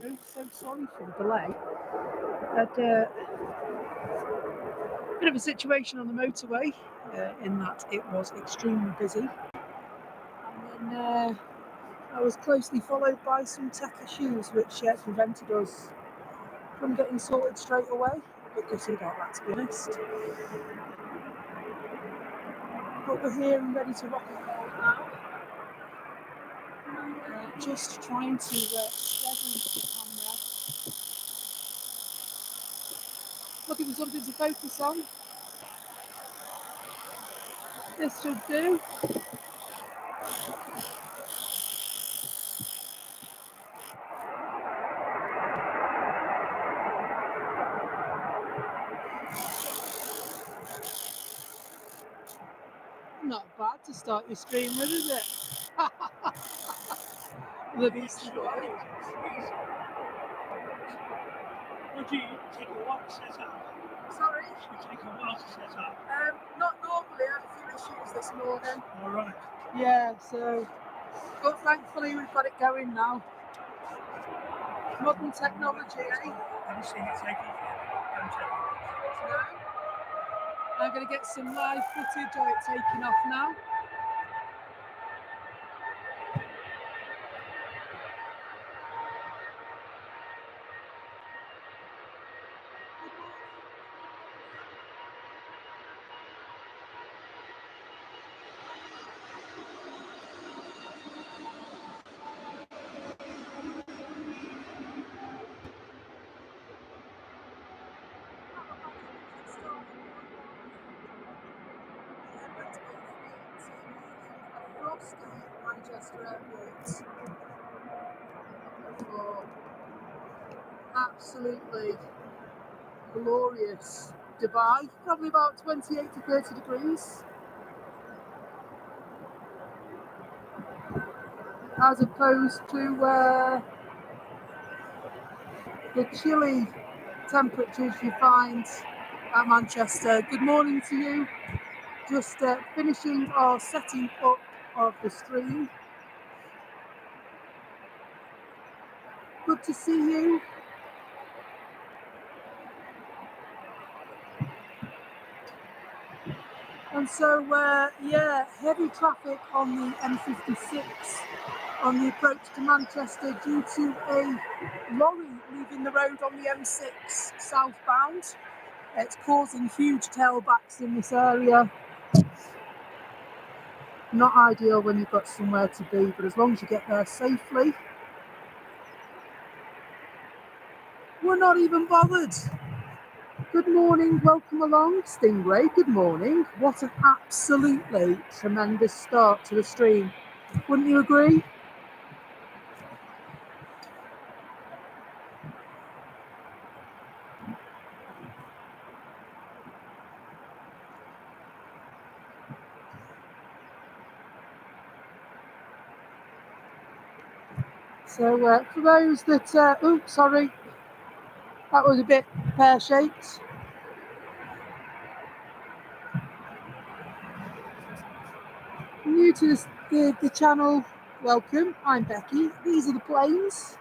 So sorry for the delay. Had a bit of a situation on the motorway in that it was extremely busy. And then I was closely followed by some tech issues which prevented us from getting sorted straight away. A bit gutted about that, to be honest. But we're here and ready to rock and roll now. Just trying to steady the camera. Looking for something to focus on. This should do. Not bad to start your stream with, is it? The beastly boy. Would you take a while to set up? Sorry? Would you take a while to set up? Not normally. I had a few issues this morning. All right. Yeah, so. But thankfully we've got it going now. Modern technology, eh? Haven't seen it take off yet. Don't take it. No. I'm going to get some live footage of it taking off now. Manchester Airport for absolutely glorious Dubai, probably about 28 to 30 degrees, as opposed to the chilly temperatures you find at Manchester. Good morning to you. Just finishing our setting up of the stream. Good to see you. And so, yeah, heavy traffic on the M56 on the approach to Manchester due to a lorry leaving the road on the M6 southbound. It's causing huge tailbacks in this area. Not ideal when you've got somewhere to be, but as long as you get there safely, we're not even bothered. Good morning, welcome along, Stingray, good morning. What an absolutely tremendous start to the stream. Wouldn't you agree? So for those that, oops, sorry, that was a bit pear-shaped. New to the channel, welcome, I'm Becky. These are the planes.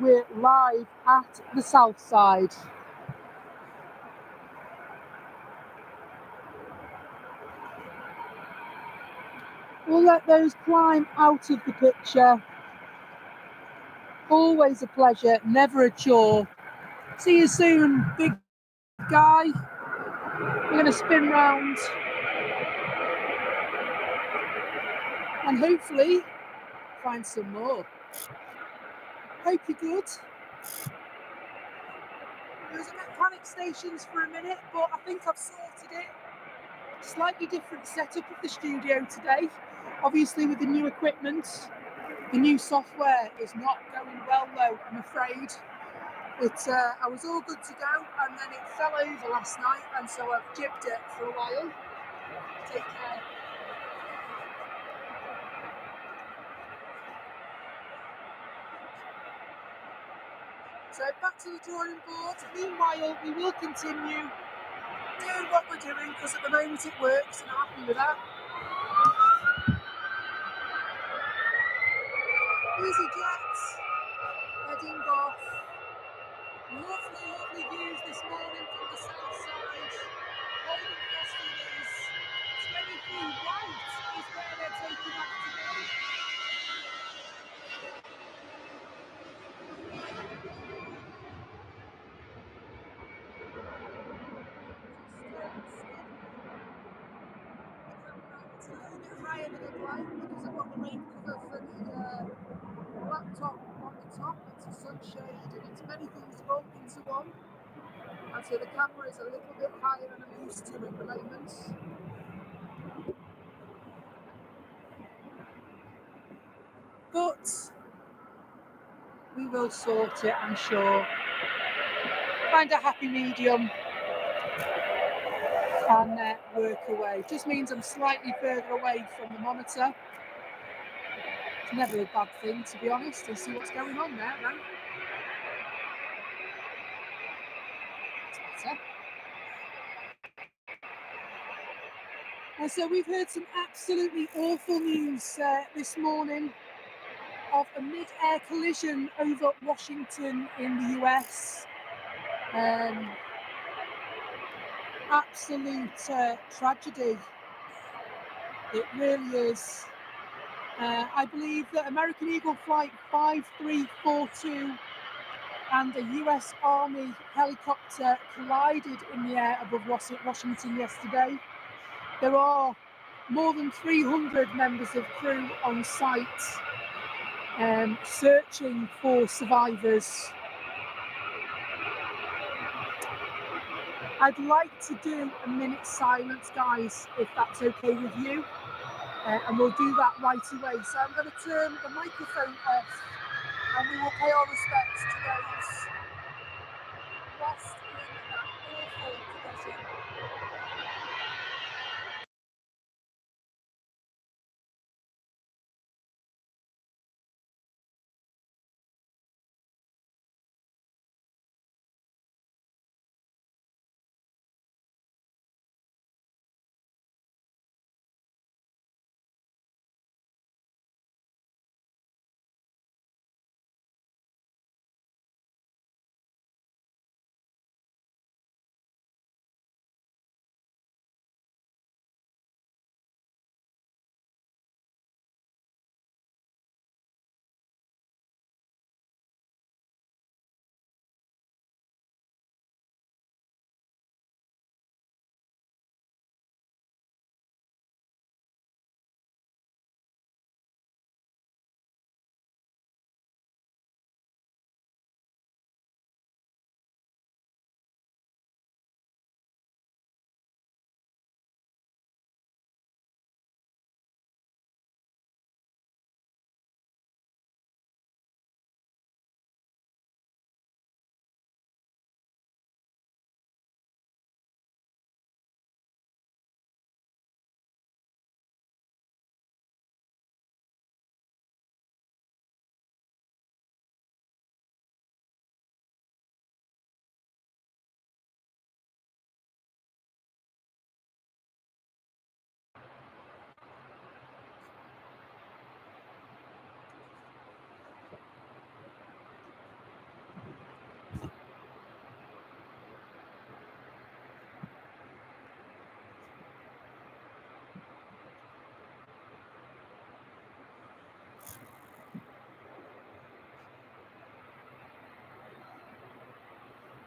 We're live at the SOUTHSIDE. We'll let those climb out of the picture. Always a pleasure, never a chore. See you soon, big guy. We're going to spin round and hopefully find some more. Hope you're good. There was a bit of panic stations for a minute, but I think I've sorted it. Slightly different setup of the studio today. Obviously with the new equipment, the new software is not going well though, I'm afraid. I was all good to go and then it fell over last night and so I've jibbed it for a while. Take care. So back to the drawing board. Meanwhile, we will continue doing what we're doing because at the moment it works and I'm happy with that. EasyJet heading off bit of light because I've got the rain cover for the laptop on the top. It's a sunshade and it's many things rolled into one. And so the camera is a little bit higher than I'm used to at the moment. But we will sort it, I'm sure. Find a happy medium and work away. Just means I'm slightly further away from the monitor. It's never a bad thing, to be honest. And see what's going on there, though. It's better. And so we've heard some absolutely awful news this morning of a mid-air collision over Washington in the US. Absolute tragedy. It really is. I believe that American Eagle Flight 5342 and a US Army helicopter collided in the air above Washington yesterday. There are more than 300 members of crew on site searching for survivors. I'd like to do a minute's silence, guys, if that's okay with you. And we'll do that right away. So I'm going to turn the microphone off and we will pay our respects to those lost in that awful collision.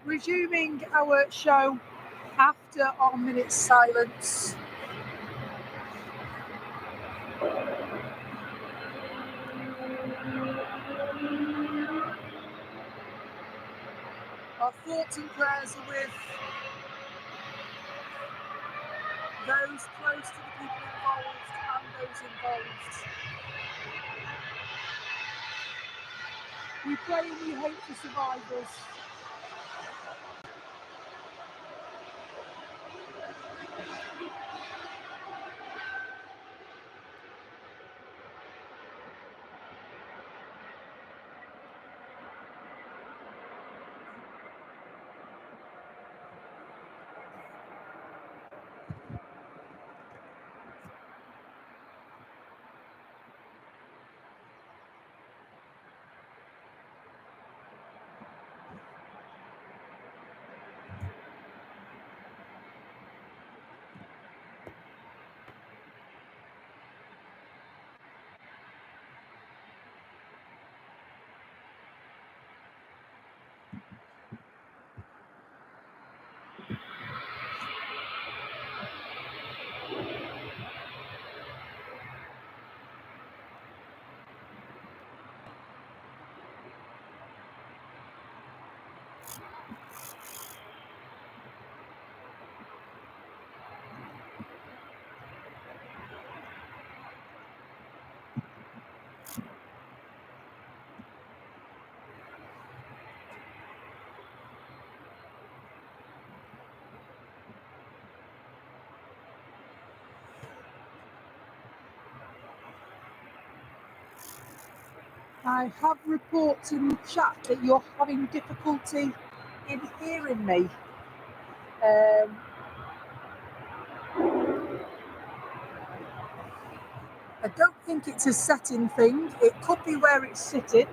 Resuming our show after our minute's silence. Our thoughts and prayers are with those close to the people involved and those involved. We pray and we hope for survivors. I have reports in the chat that you're having difficulty in hearing me. I don't think it's a setting thing. It could be where it's sitting.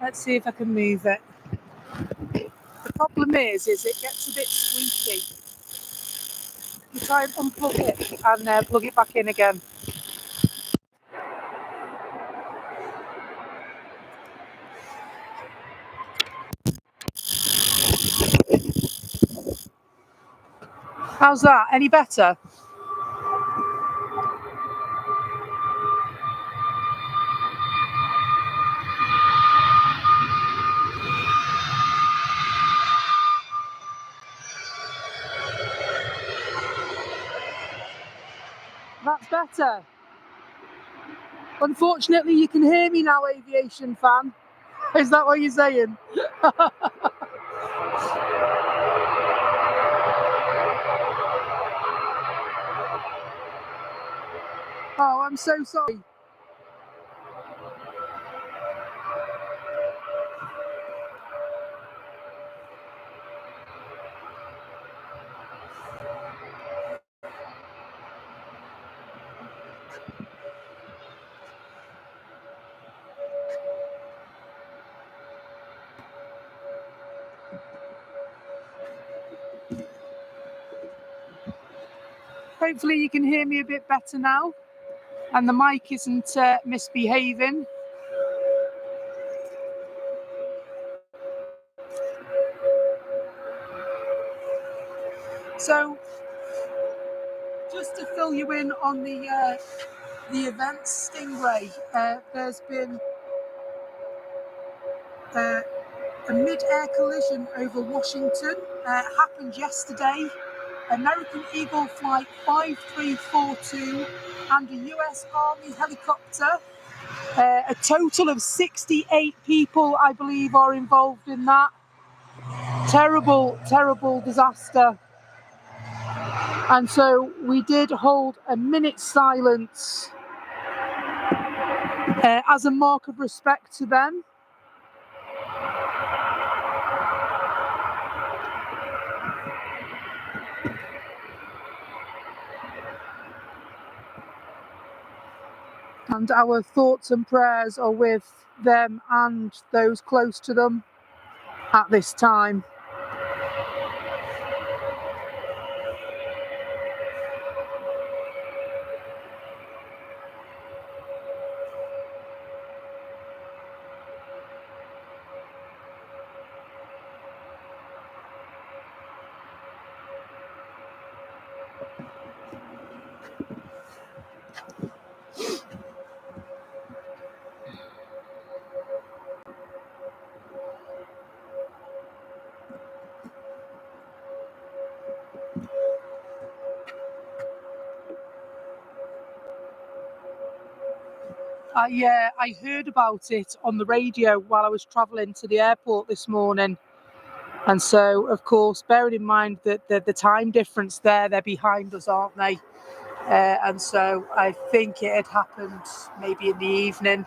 Let's see if I can move it. The problem is it gets a bit squeaky. You try and unplug it and plug it back in again. How's that? Any better? That's better. Unfortunately, you can hear me now, Aviation fan. Is that what you're saying? Oh, I'm so sorry. Hopefully you can hear me a bit better now and the mic isn't misbehaving. So just to fill you in on the events, Stingray, there's been a mid-air collision over Washington. Happened yesterday. American Eagle Flight 5342 and a US Army helicopter. A total of 68 people, I believe, are involved in that. Terrible, terrible disaster. And so we did hold a minute's silence as a mark of respect to them. And our thoughts and prayers are with them and those close to them at this time. I heard about it on the radio while I was travelling to the airport this morning. And so, of course, bearing in mind that the time difference there, they're behind us, aren't they? And so I think it had happened maybe in the evening.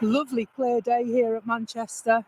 Lovely clear day here at Manchester.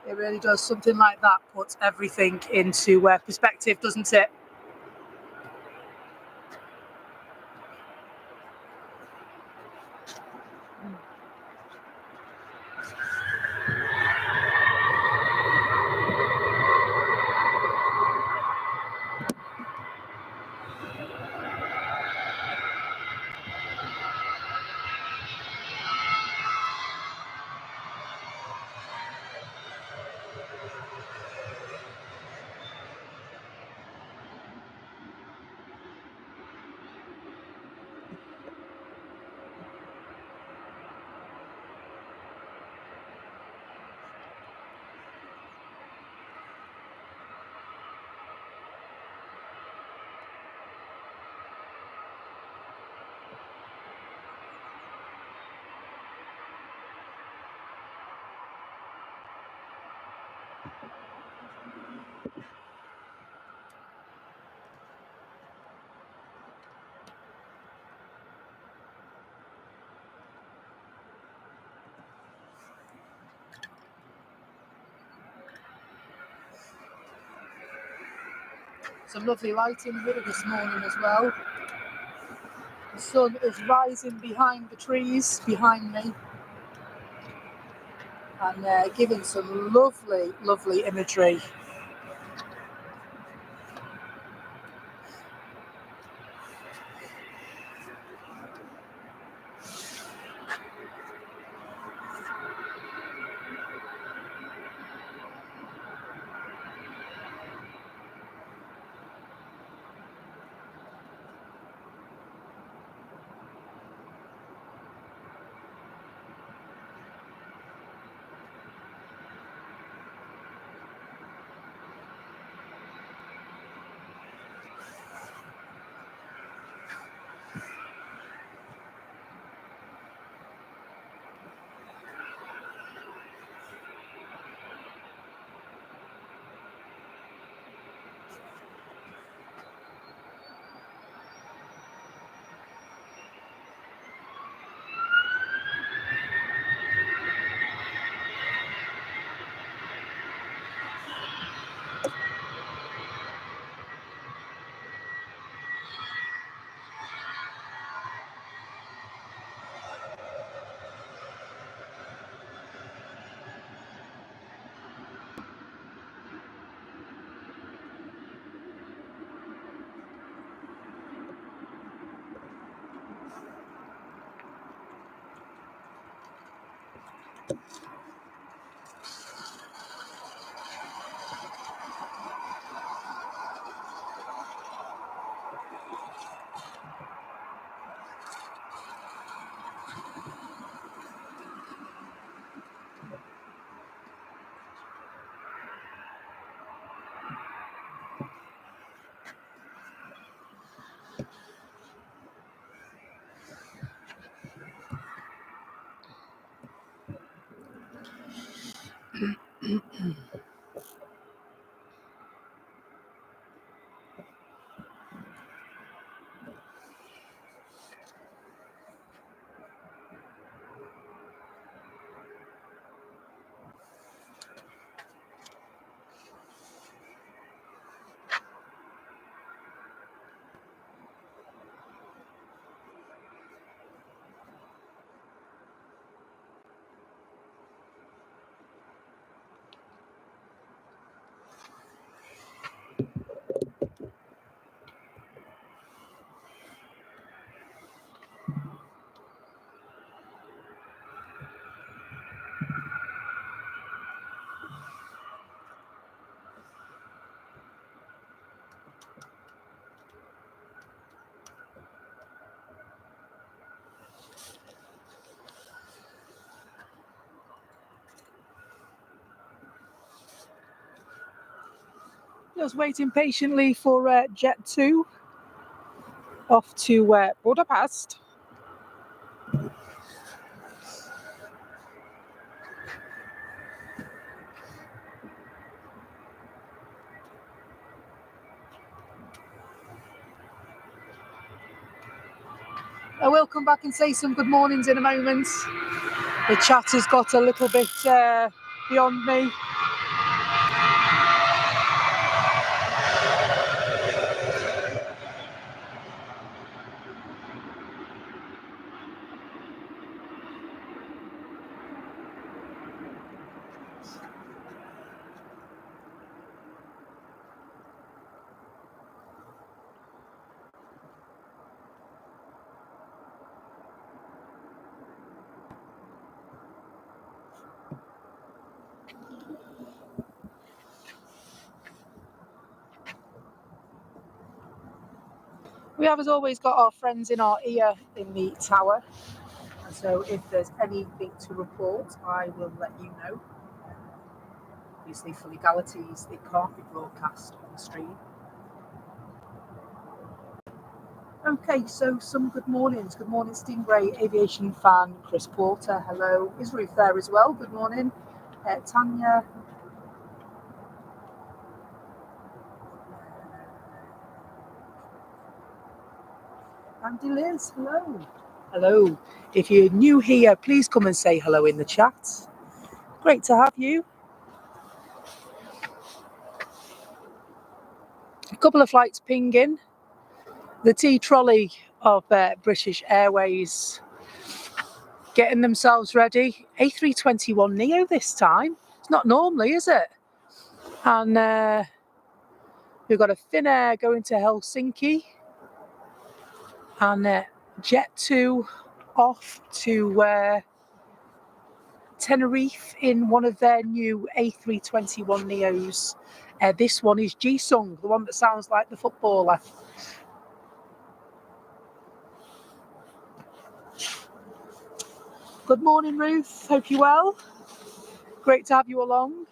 It really does. Something like that puts everything into perspective, doesn't it? Some lovely lighting here this morning as well. The sun is rising behind the trees behind me and giving some lovely, lovely imagery. Just waiting patiently for Jet 2 off to Budapest. I will come back and say some good mornings in a moment. The chat has got a little bit beyond me. We have, as always, got our friends in our ear in the tower. And so if there's anything to report, I will let you know. Obviously, for legalities, it can't be broadcast on the stream. Okay, so some good mornings. Good morning, Stingray, Aviation fan, Chris Porter. Hello. Is Ruth there as well? Good morning. Tanya. Andy Liz, hello. Hello. If you're new here, please come and say hello in the chat. Great to have you. A couple of flights pinging. The T-trolley of British Airways getting themselves ready. A321neo this time. It's not normally, is it? And we've got a Finnair going to Helsinki. And Jet 2 off to Tenerife in one of their new A321neos. This one is Jisung, the one that sounds like the footballer. Good morning, Ruth. Hope you're well. Great to have you along.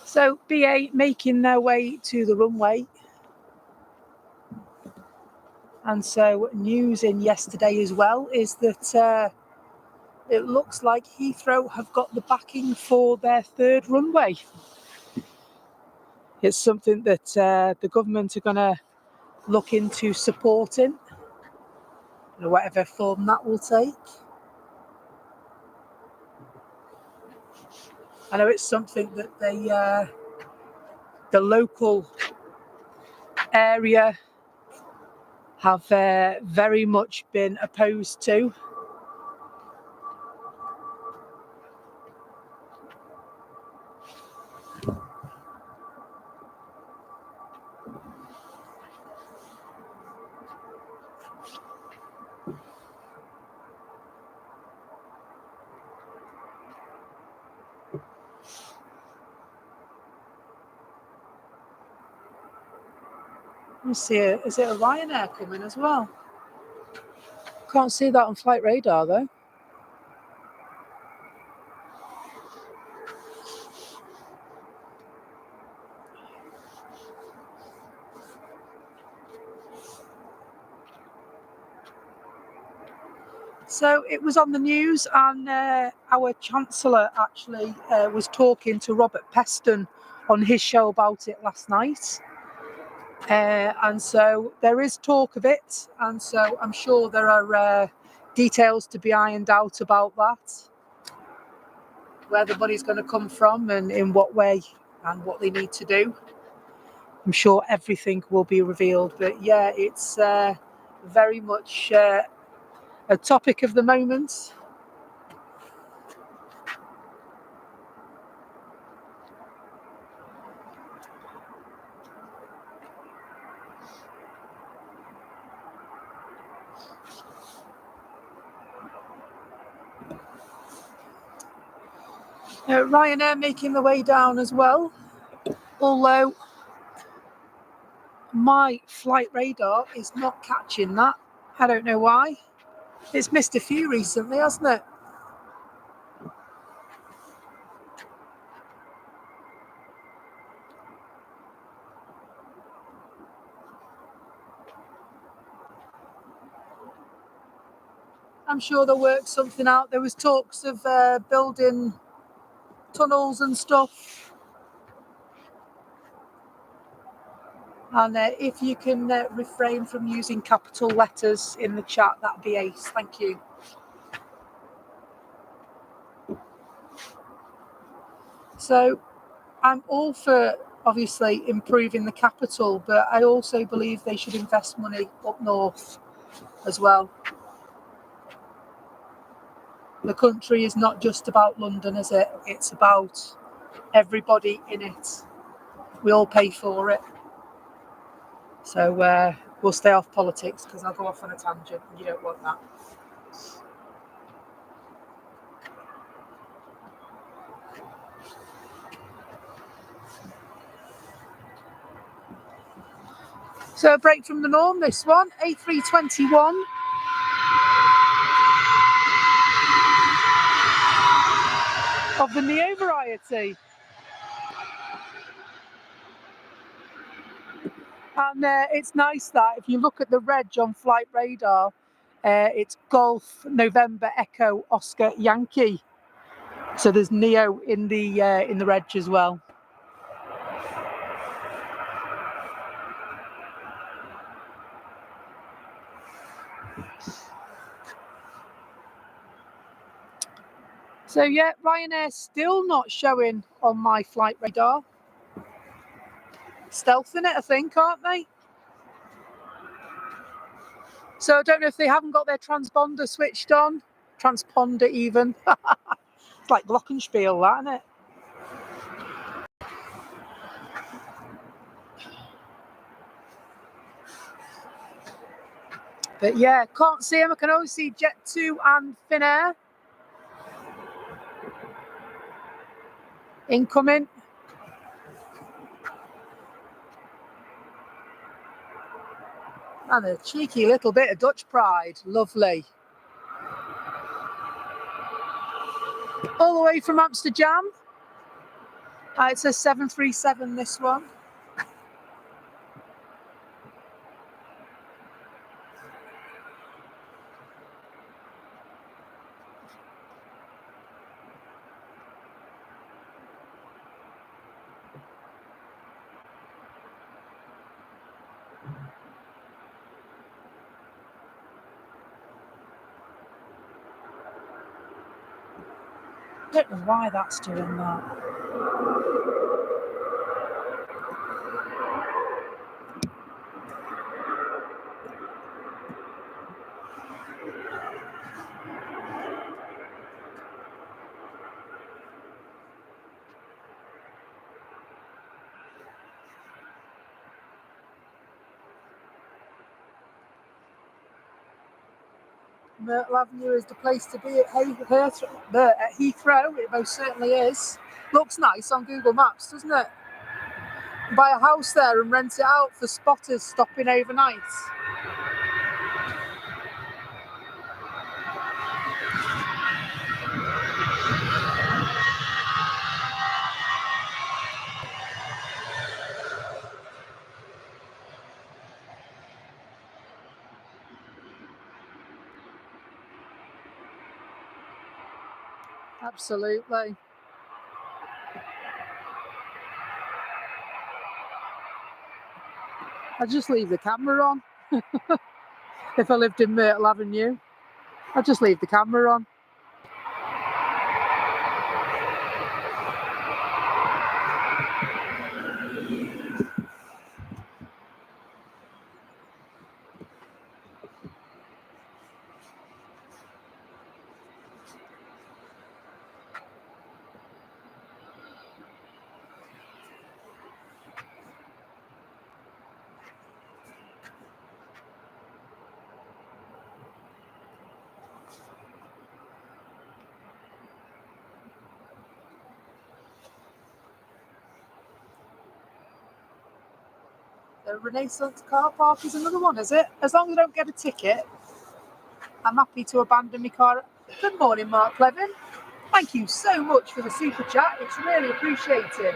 So BA making their way to the runway. And so news in yesterday as well is that it looks like Heathrow have got the backing for their third runway. It's something that the government are going to look into supporting, in whatever form that will take. I know it's something that the local area have very much been opposed to. Let me see, is it a Ryanair coming as well? Can't see that on flight radar though. So it was on the news, and our Chancellor actually was talking to Robert Peston on his show about it last night. And so there is talk of it, and so I'm sure there are details to be ironed out about that, where the money's going to come from and in what way and what they need to do. I'm sure everything will be revealed, but yeah, it's very much a topic of the moment. Ryanair making the way down as well, although my flight radar is not catching that. I don't know why. It's missed a few recently, hasn't it? I'm sure they'll work something out. There was talks of building tunnels and stuff. And if you can refrain from using capital letters in the chat, that'd be ace. Thank you. So I'm all for obviously improving the capital, but I also believe they should invest money up north as well. The country is not just about London, is it? It's about everybody in it. We all pay for it. So we'll stay off politics because I'll go off on a tangent and you don't want that. So a break from the norm, this one, A321. Of the Neo variety. And it's nice that if you look at the reg on flight radar, it's Golf November Echo Oscar Yankee. So there's Neo in the reg as well. So yeah, Ryanair still not showing on my flight radar. Stealthing it, I think, aren't they? So I don't know if they haven't got their transponder switched on. Transponder even. It's like glockenspiel, that, isn't it? But yeah, can't see them. I can only see Jet2 and Finnair incoming. And a cheeky little bit of Dutch pride. Lovely. All the way from Amsterdam. It's a 737, this one. I don't know why that's doing that. Myrtle Avenue is the place to be at Heathrow. It most certainly is. Looks nice on Google Maps, doesn't it? Buy a house there and rent it out for spotters stopping overnight. Absolutely. I'd just leave the camera on. If I lived in Myrtle Avenue, I'd just leave the camera on. The Renaissance car park is another one, is it? As long as I don't get a ticket, I'm happy to abandon my car. Good morning, Mark Clevin. Thank you so much for the super chat. It's really appreciated.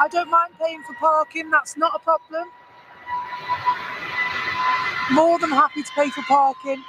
I don't mind paying for parking. That's not a problem. More than happy to pay for parking.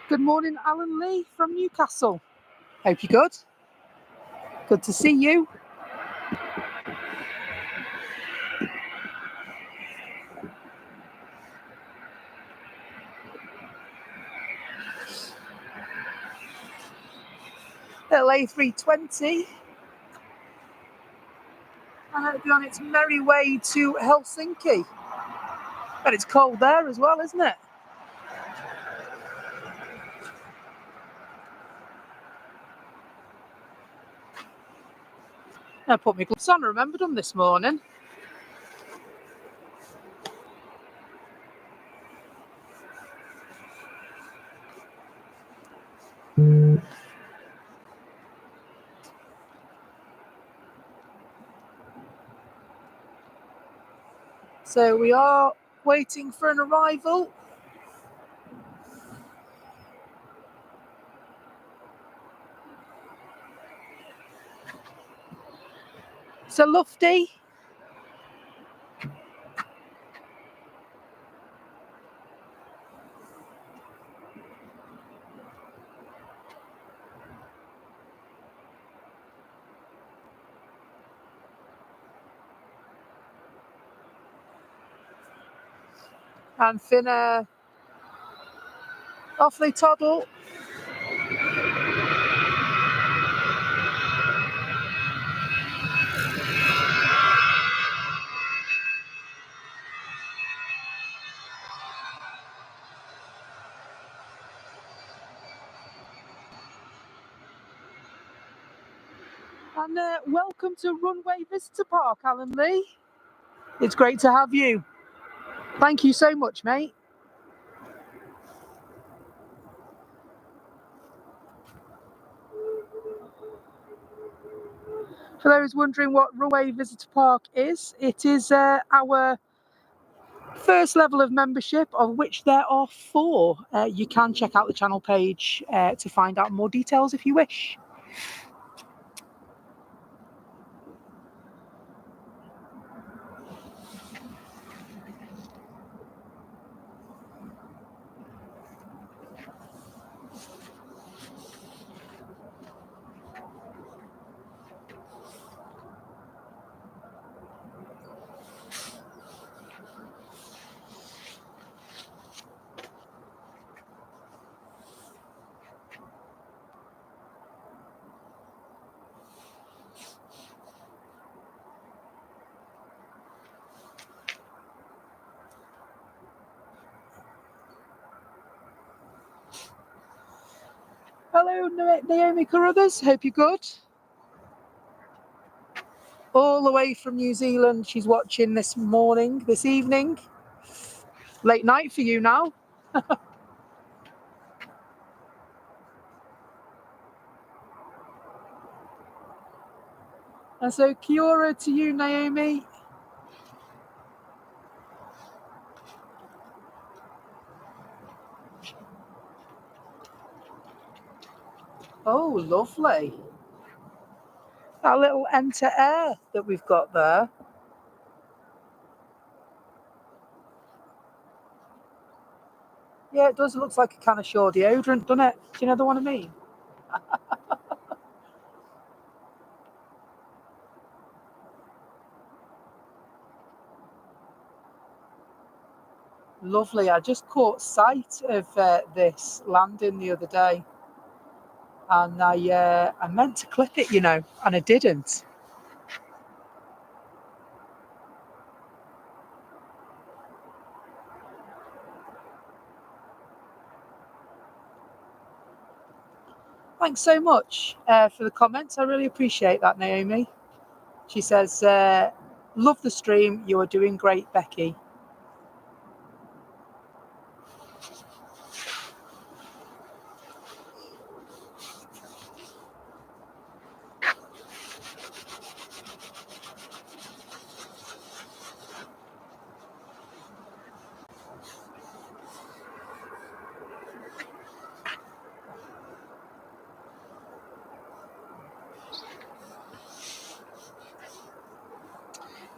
Good morning, Alan Lee from Newcastle. Hope you're good. Good to see you. Little A320. And it'll be on its merry way to Helsinki. But it's cold there as well, isn't it? I put my gloves on. I remembered them this morning. So we are waiting for an arrival. So Lufty. And Finna off they toddle. And welcome to Runway Visitor Park, Alan Lee. It's great to have you. Thank you so much, mate. For those wondering what Runway Visitor Park is, it is our first level of membership, of which there are 4. You can check out the channel page to find out more details if you wish. Hello, Naomi Carruthers. Hope you're good. All the way from New Zealand, she's watching this evening. Late night for you now. And so, kia ora to you, Naomi. Oh, lovely. That little enter air that we've got there. Yeah, it does. It looks like a can of Shaw deodorant, doesn't it? Do you know the one I mean? Lovely. I just caught sight of this landing the other day, and I meant to clip it, and I didn't. Thanks so much for the comments. I really appreciate that, Naomi. She says, love the stream. You are doing great, Becky.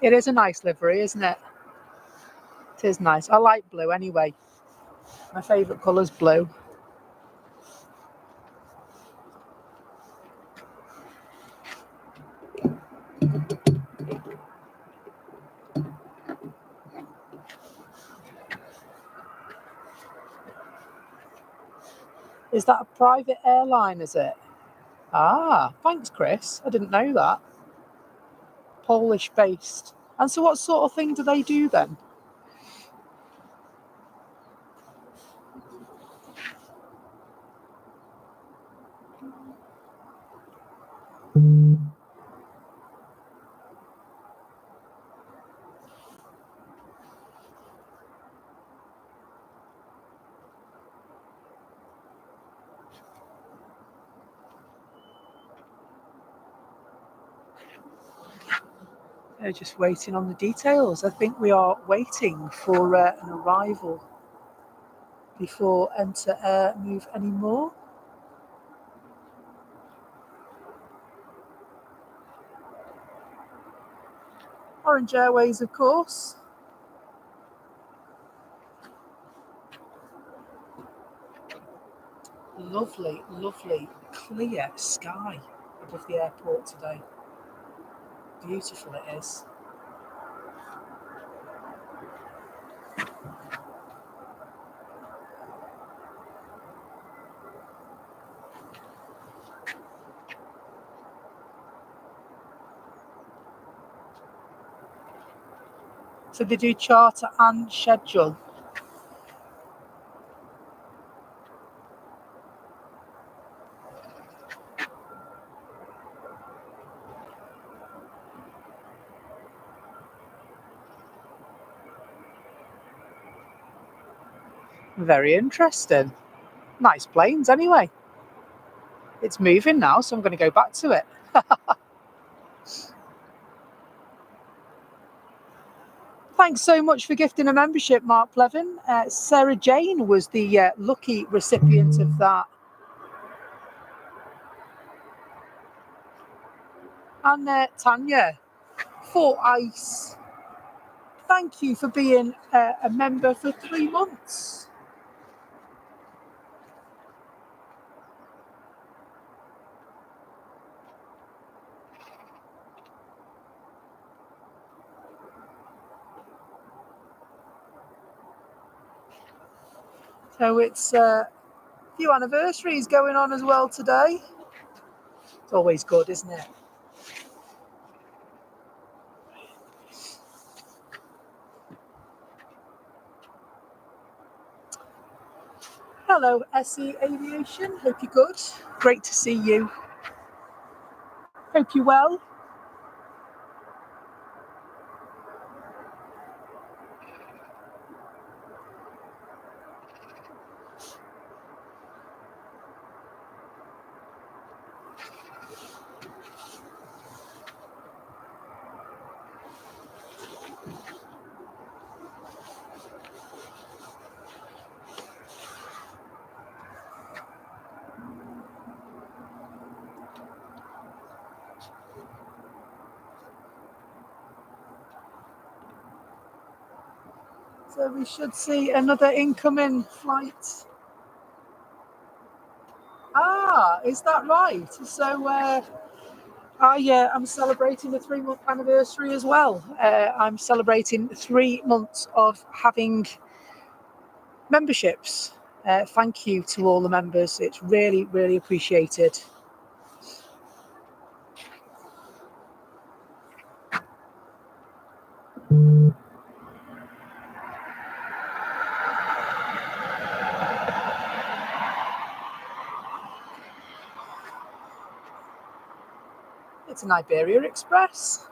It is a nice livery, isn't it? It is nice. I like blue anyway. My favourite colour's blue. Is that a private airline, is it? Ah, thanks, Chris. I didn't know that. Polish based. And so what sort of thing do they do then? They're just waiting on the details. I think we are waiting for an arrival before Enter Air move anymore. Orange Airways, of course. Lovely, lovely, clear sky above the airport today. Beautiful it is. So they do charter and schedule. Very interesting. Nice planes anyway. It's moving now, so I'm going to go back to it. Thanks so much for gifting a membership, Mark Plevin. Sarah Jane was the lucky recipient of that. And Tanya, for Ice, thank you for being a member for 3 months. So it's a few anniversaries going on as well today. It's always good, isn't it? Hello, SE Aviation. Hope you're good. Great to see you. Hope you're well. So we should see another incoming flight. Ah, is that right? So I'm celebrating the 3-month anniversary as well. I'm celebrating 3 months of having memberships. Thank you to all the members. It's really, really appreciated. It's an Iberia Express.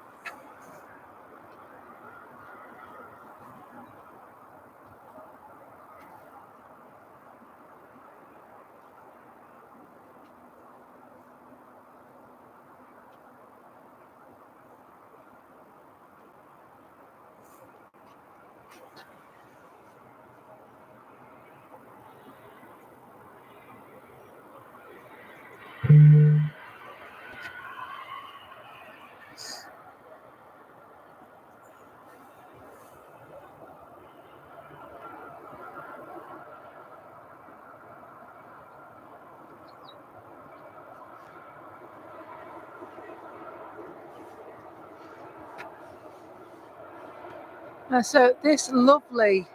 So this lovely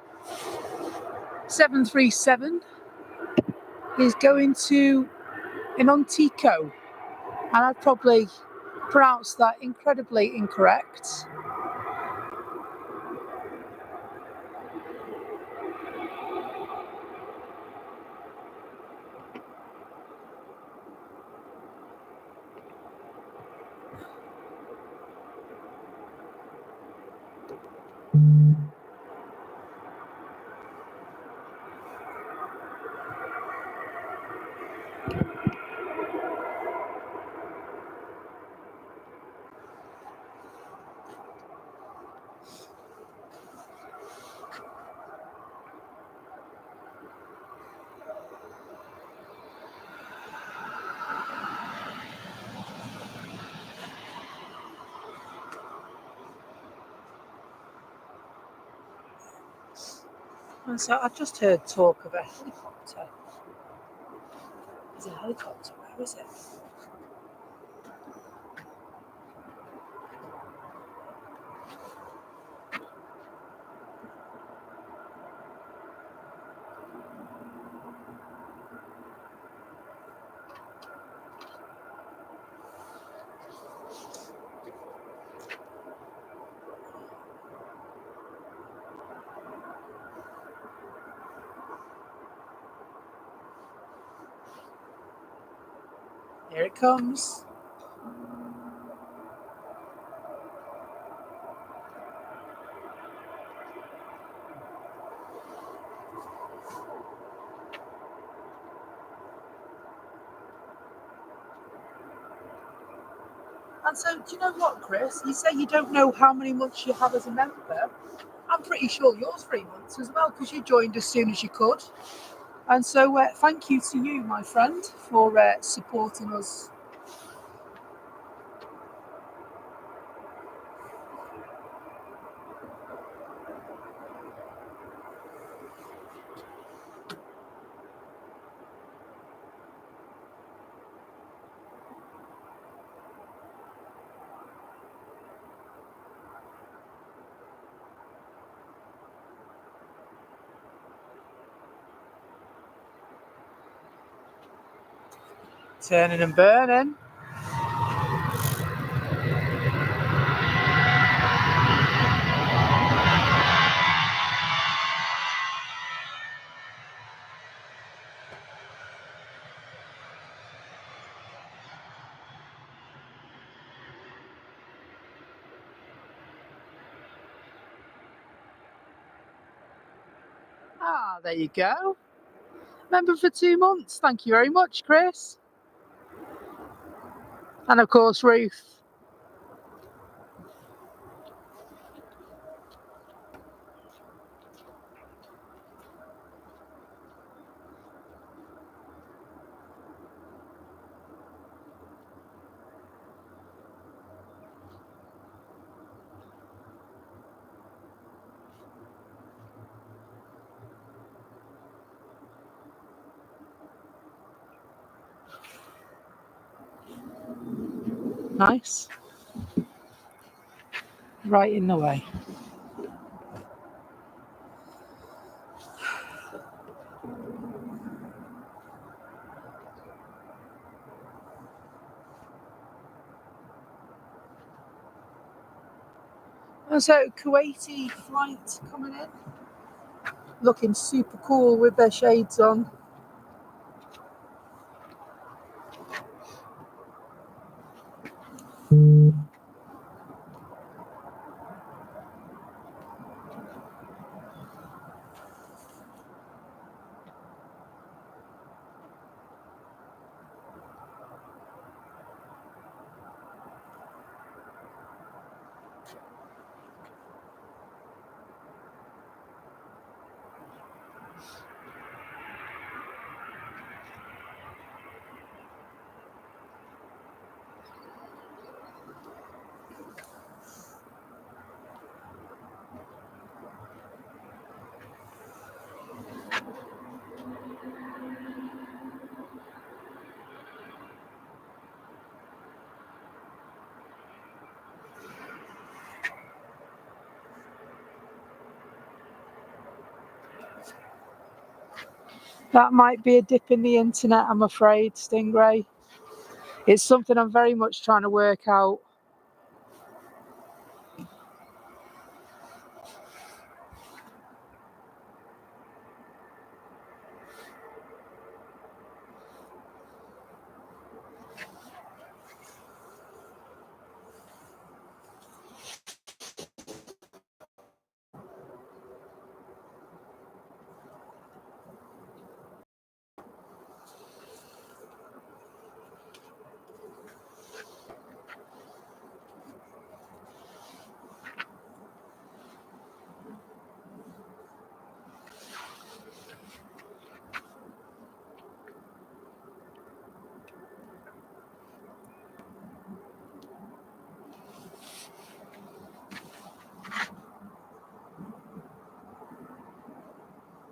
737 is going to an Antico, and I'd probably pronounce that incredibly incorrect. And so I've just heard talk of a helicopter. Is it a helicopter? Where is it? Here it comes. And so, do you know what, Chris? You say you don't know how many months you have as a member. I'm pretty sure yours 3 months as well, because you joined as soon as you could. And so, thank you to you, my friend, for supporting us. Turning and burning. Ah, there you go. Member for 2 months. Thank you very much, Chris. And of course, Ruth. Nice. Right in the way. And so, Kuwaiti flight coming in. Looking super cool with their shades on. That might be a dip in the internet, I'm afraid, Stingray. It's something I'm very much trying to work out.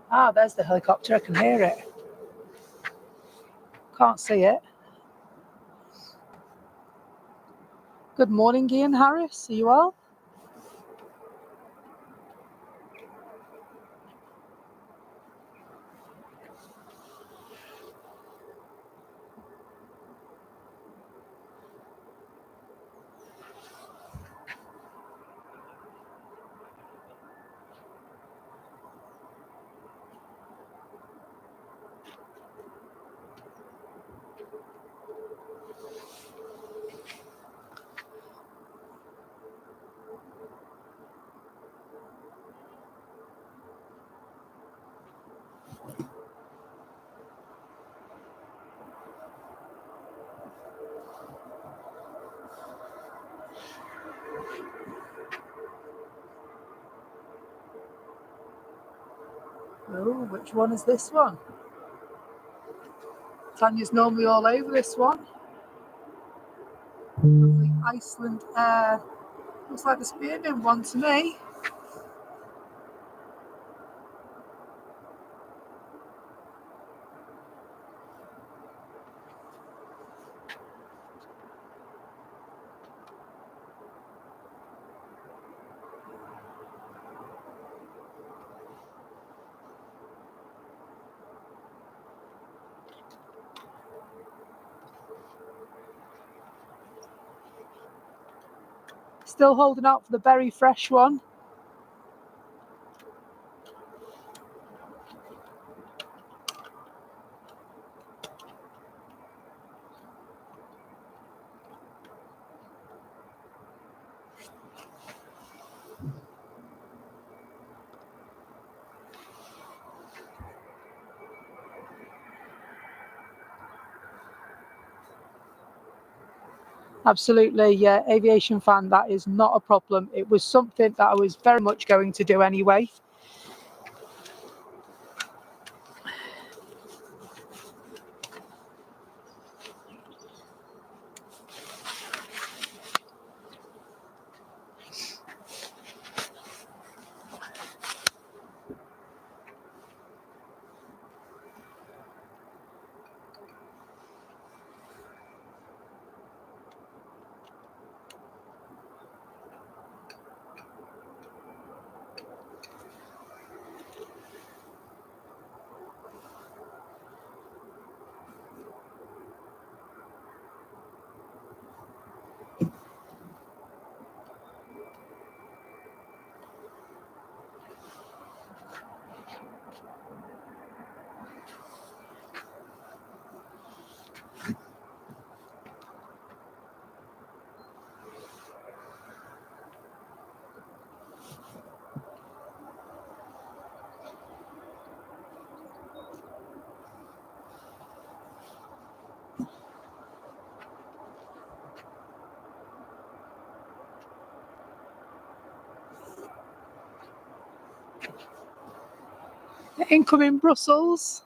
Ah, there's the helicopter. I can hear it. Can't see it. Good morning, Ian Harris. Are you well? Oh, which one is this one? Tanya's normally all over this one. Lovely Iceland Air. Looks like the Spearmint one to me. Still holding out for the berry fresh one. Absolutely, yeah, aviation fan, that is not a problem. It was something that I was very much going to do anyway. Incoming Brussels.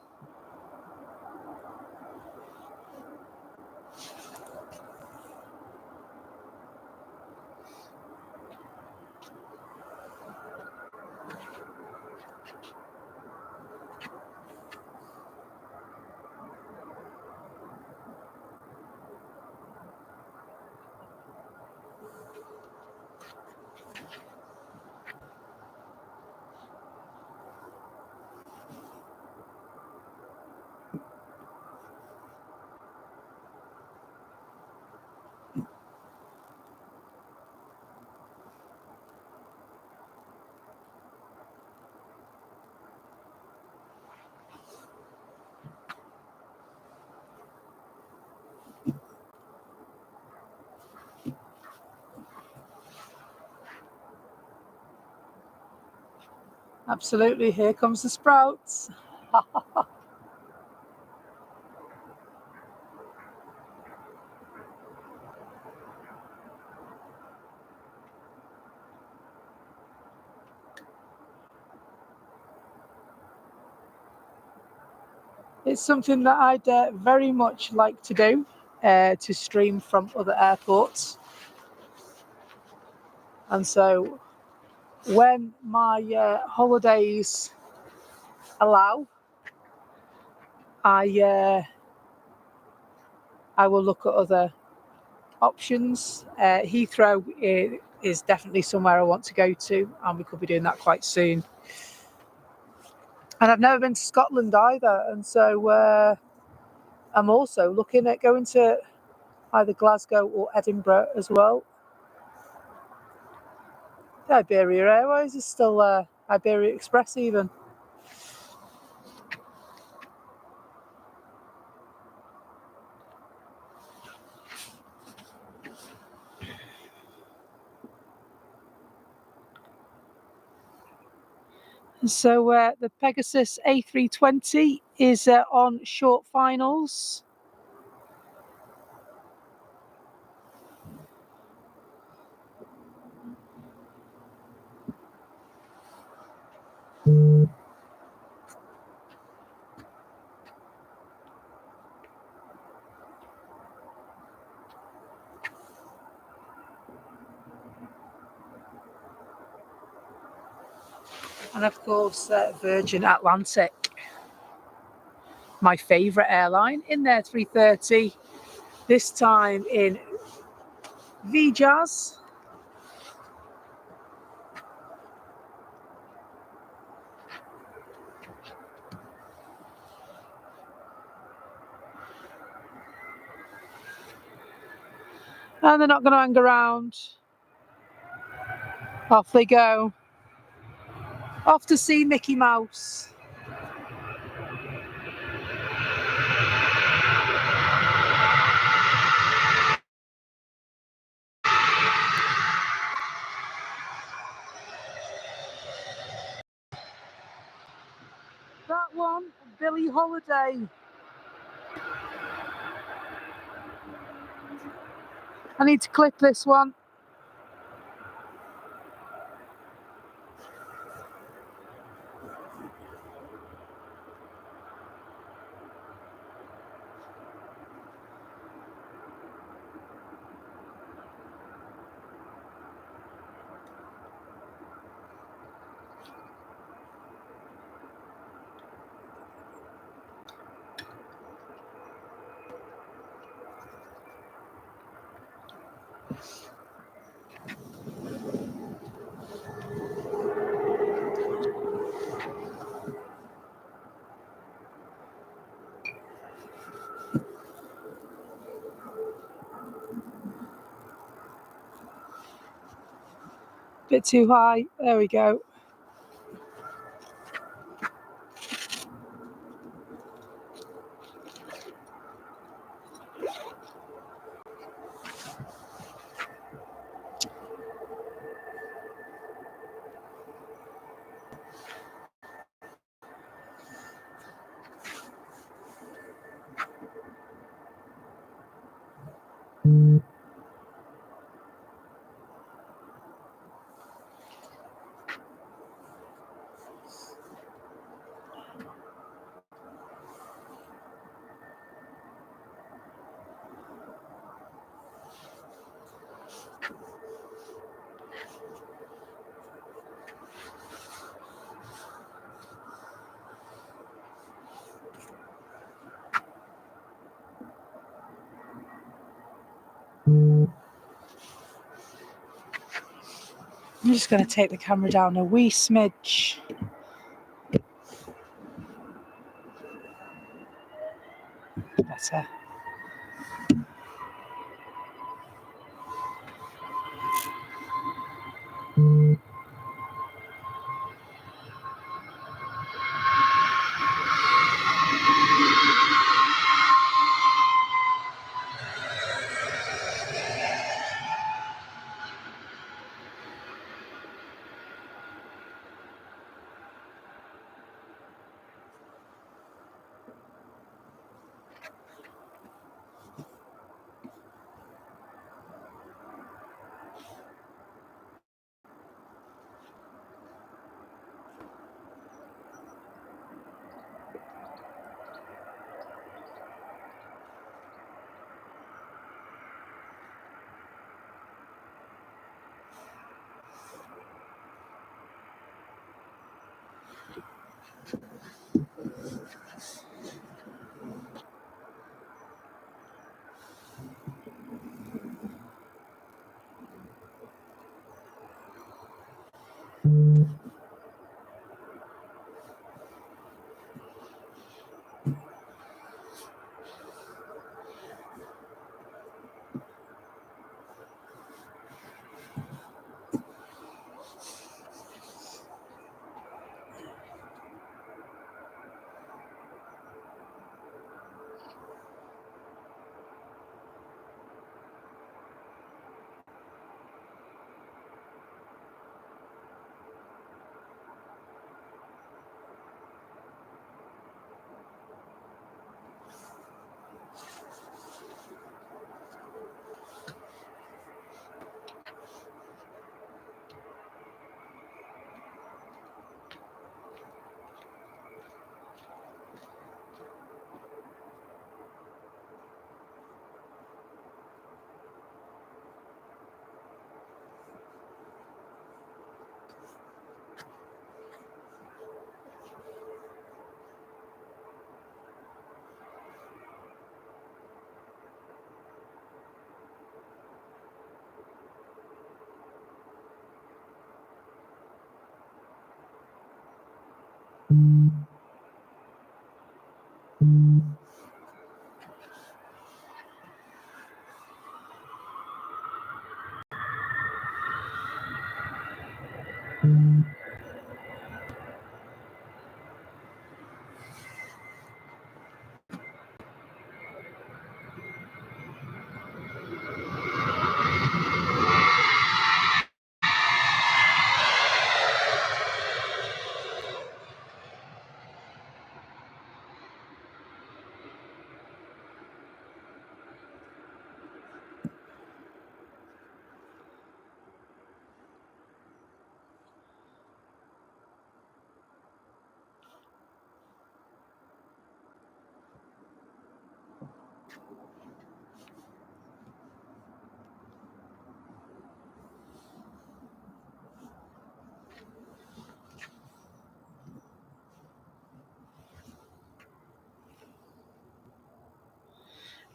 Absolutely, here comes the Sprouts. It's something that I'd very much like to do, to stream from other airports. And so when my holidays allow, I will look at other options. Heathrow is definitely somewhere I want to go to, and we could be doing that quite soon. And I've never been to Scotland either, and so I'm also looking at going to either Glasgow or Edinburgh as well. The Iberia Airways is still Iberia Express even. So the Pegasus A320 is on short finals. And of course, Virgin Atlantic, my favourite airline, in their 330, this time in VJazz. And they're not going to hang around. Off they go. Off to see Mickey Mouse. That one, Billie Holiday. I need to clip this one. Bit too high. There we go. I'm just going to take the camera down a wee smidge. Better.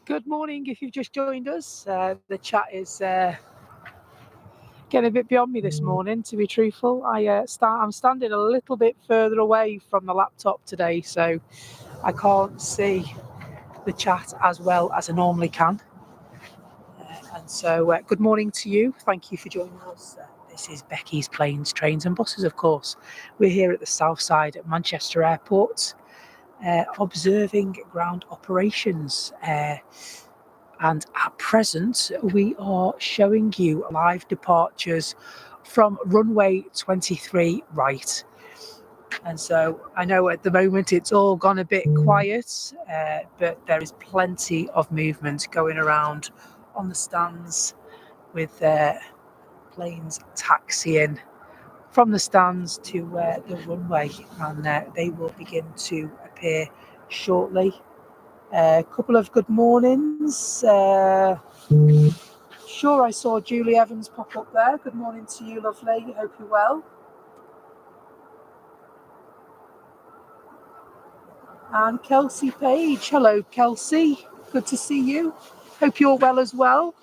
Good morning if you've just joined us. The chat is getting a bit beyond me this morning, to be truthful. I'm standing a little bit further away from the laptop today, so I can't see the chat as well as I normally can. And so good morning to you. Thank you for joining us. This is Becky's Planes, Trains and Buses, of course. We're here at the SOUTHSIDE at Manchester Airport, observing ground operations. And at present, we are showing you live departures from runway 23 right. And so I know at the moment it's all gone a bit quiet, but there is plenty of movement going around on the stands with planes taxiing from the stands to the runway, and they will begin to appear shortly. A couple of good mornings. Sure, I saw Julie Evans pop up there. Good morning to you, lovely. Hope you're well. And Kelsey Page. Hello, Kelsey. Good to see you. Hope you're well as well.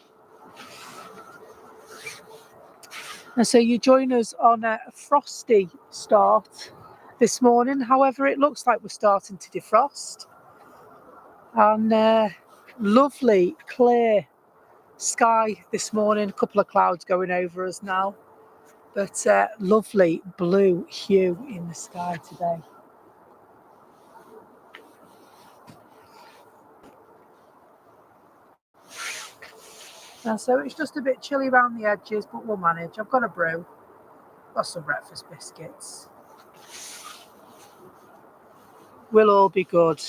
And so you join us on a frosty start this morning. However, it looks like we're starting to defrost. And lovely, clear sky this morning. A couple of clouds going over us now. But lovely blue hue in the sky today. And so it's just a bit chilly around the edges, but we'll manage. I've got a brew, got some breakfast biscuits. We'll all be good.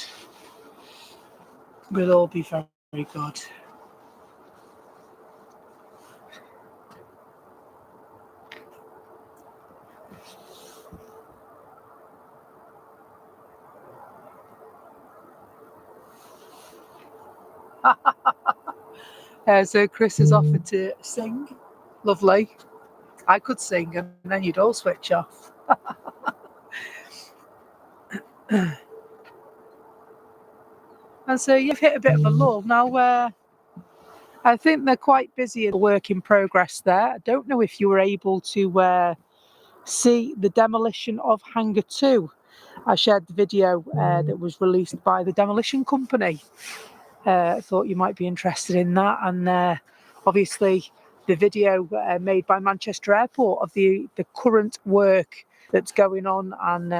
We'll all be very, very good. So Chris has offered to sing. Lovely. I could sing and then you'd all switch off. And so you've hit a bit of a lull. Now, I think they're quite busy at work in progress there. I don't know if you were able to see the demolition of Hangar 2. I shared the video that was released by the demolition company. I thought you might be interested in that. And obviously the video made by Manchester Airport of the current work that's going on and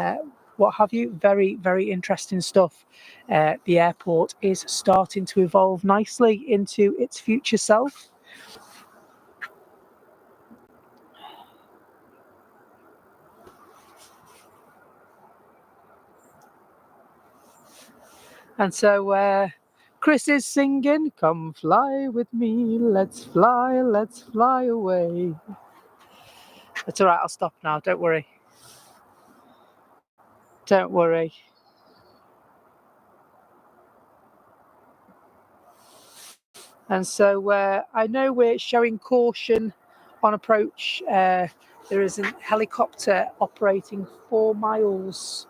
what have you. Very, very interesting stuff. The airport is starting to evolve nicely into its future self. And so Chris is singing, "Come fly with me, let's fly away." That's all right, I'll stop now, don't worry. Don't worry. And so I know we're showing caution on approach. There is a helicopter operating 4 miles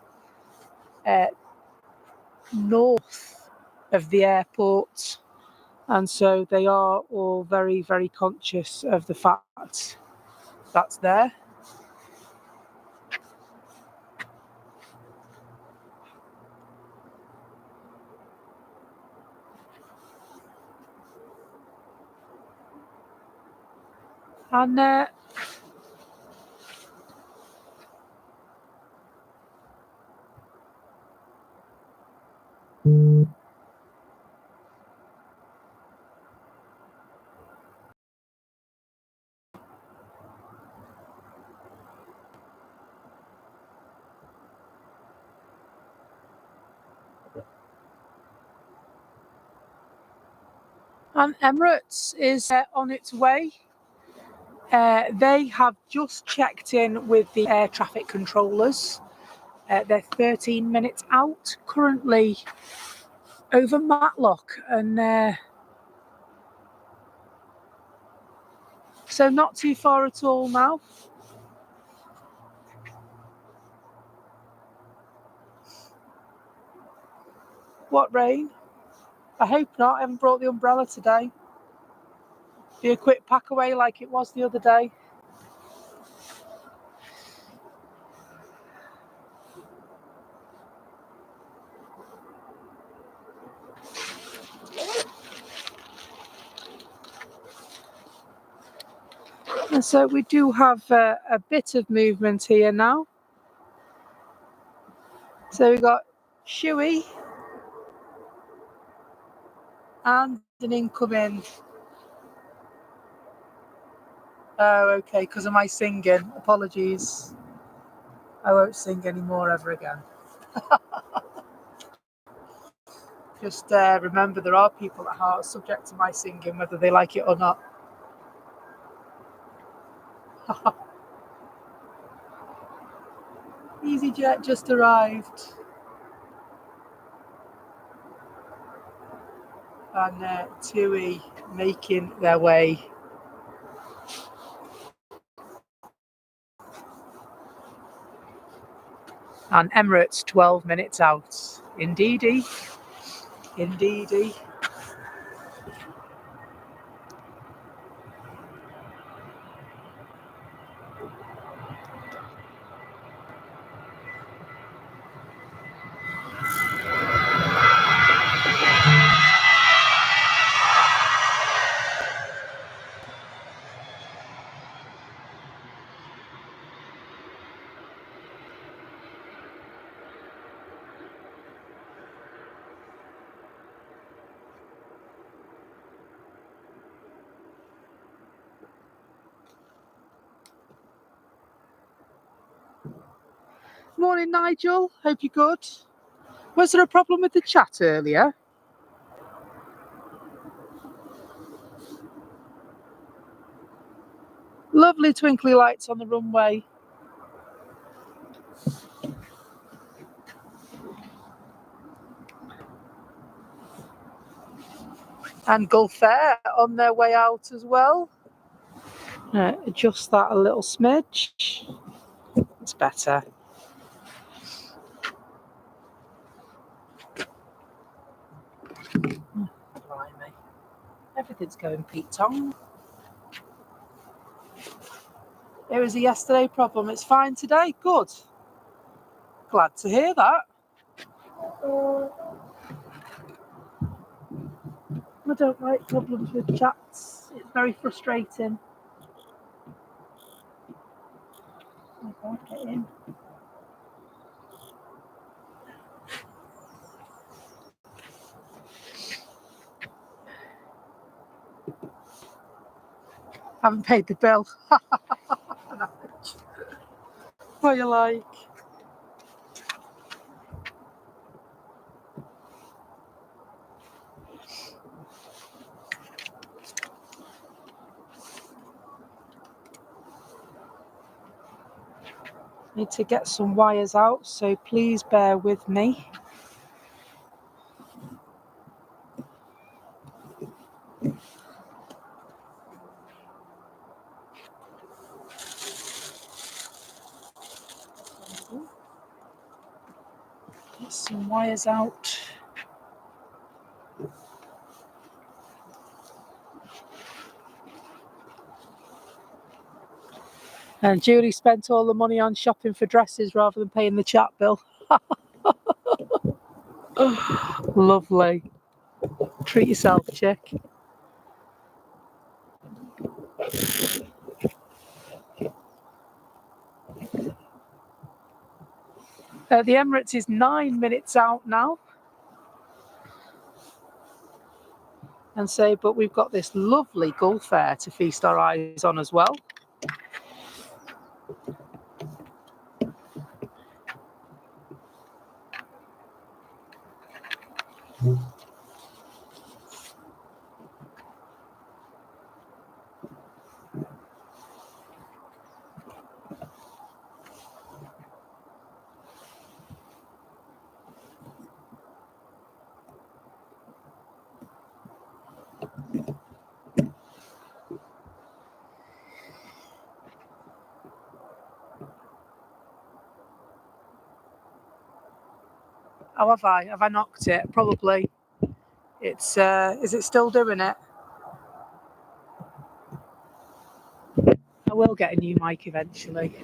north of the airport. And so they are all very, very conscious of the fact that's there. And Emirates is on its way. They have just checked in with the air traffic controllers. They're 13 minutes out, currently over Matlock, and so not too far at all now. What rain? I hope not. I haven't brought the umbrella today. Be a quick pack away like it was the other day. And so we do have a bit of movement here now. So we've got Shuey and an incoming. Oh, okay, because of my singing. Apologies. I won't sing anymore ever again. Just remember there are people that are subject to my singing, whether they like it or not. EasyJet just arrived. And TUI making their way. And Emirates 12 minutes out. Indeedy. Indeedy. Morning, Nigel. Hope you're good. Was there a problem with the chat earlier? Lovely twinkly lights on the runway. And Gulf Air on their way out as well. Adjust that a little smidge. It's better. Blimey. Everything's going Pete Tong. It was a yesterday problem. It's fine today. Good. Glad to hear that. I don't like problems with chats. It's very frustrating. Okay, get in. Haven't paid the bill. What you like? Need to get some wires out, so please bear with me. Get some wires out. And Julie spent all the money on shopping for dresses rather than paying the chat bill. Lovely. Treat yourself, chick. The Emirates is 9 minutes out now. And so, but we've got this lovely Gulf Air to feast our eyes on as well. Oh, have I? Have I knocked it? Probably. It's is it still doing it? I will get a new mic eventually.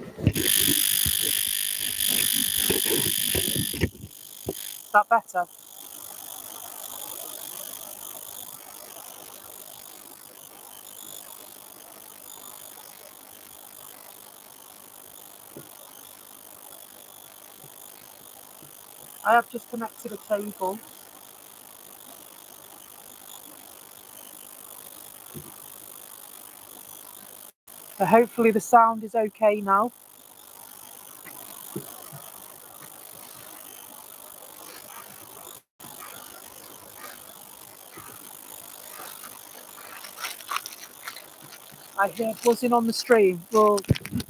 Is that better? I have just connected a cable. So hopefully the sound is okay now. I hear buzzing on the stream. Well,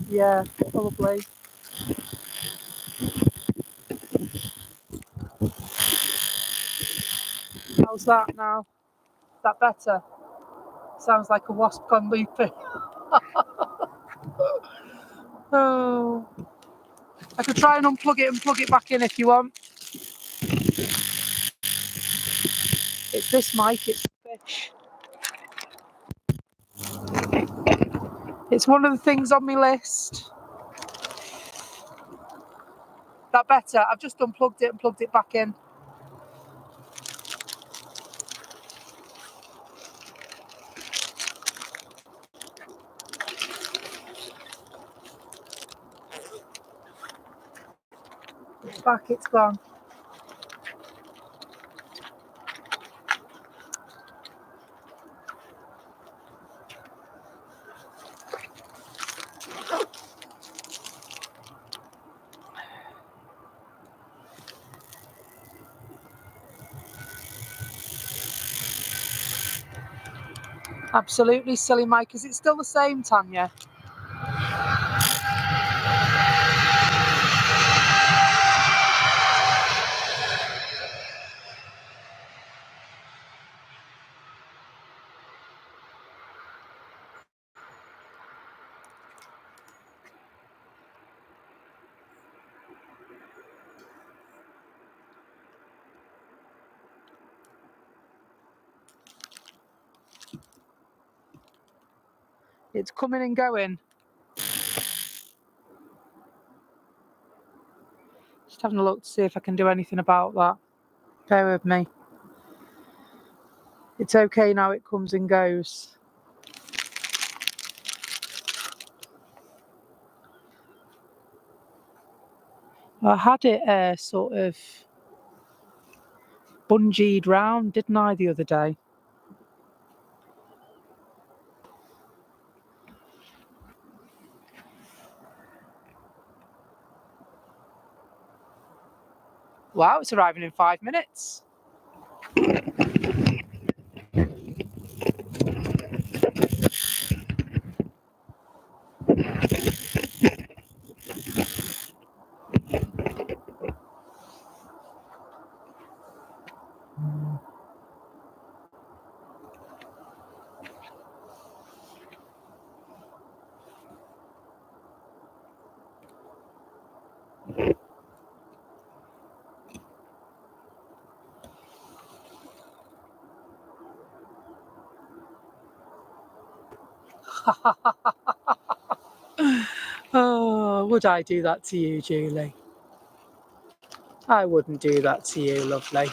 yeah, probably. How's that now? Is that better? Sounds like a wasp gone loopy. Oh, I could try and unplug it and plug it back in if you want. It's this mic, it's fish. It's one of the things on my list. That better? I've just unplugged it and plugged it back in. It's back, it's gone. Absolutely silly mic. Is it still the same, Tanya? It's coming and going. Just having a look to see if I can do anything about that. Bear with me. It's okay now, it comes and goes. I had it sort of bungeed round, didn't I, the other day? Wow, it's arriving in 5 minutes. Oh, would I do that to you, Julie? I wouldn't do that to you, lovely.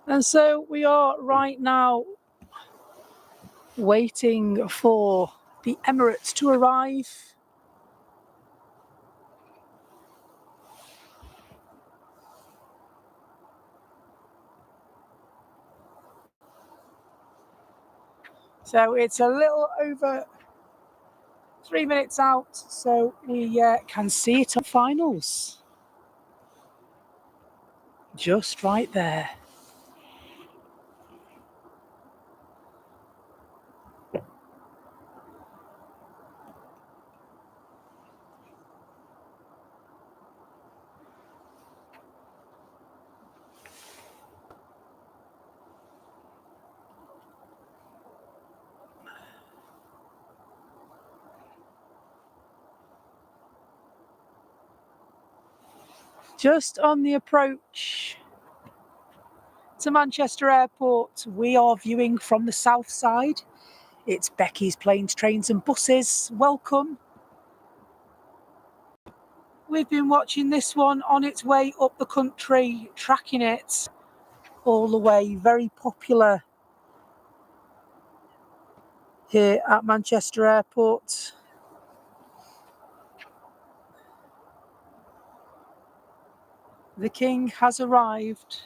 And so we are right now waiting for the Emirates to arrive. So it's a little over 3 minutes out, so we can see it on finals. Just right there. Just on the approach to Manchester Airport, we are viewing from the south side. It's Becky's Planes, Trains and Buses. Welcome. We've been watching this one on its way up the country, tracking it all the way. Very popular here at Manchester Airport. The King has arrived.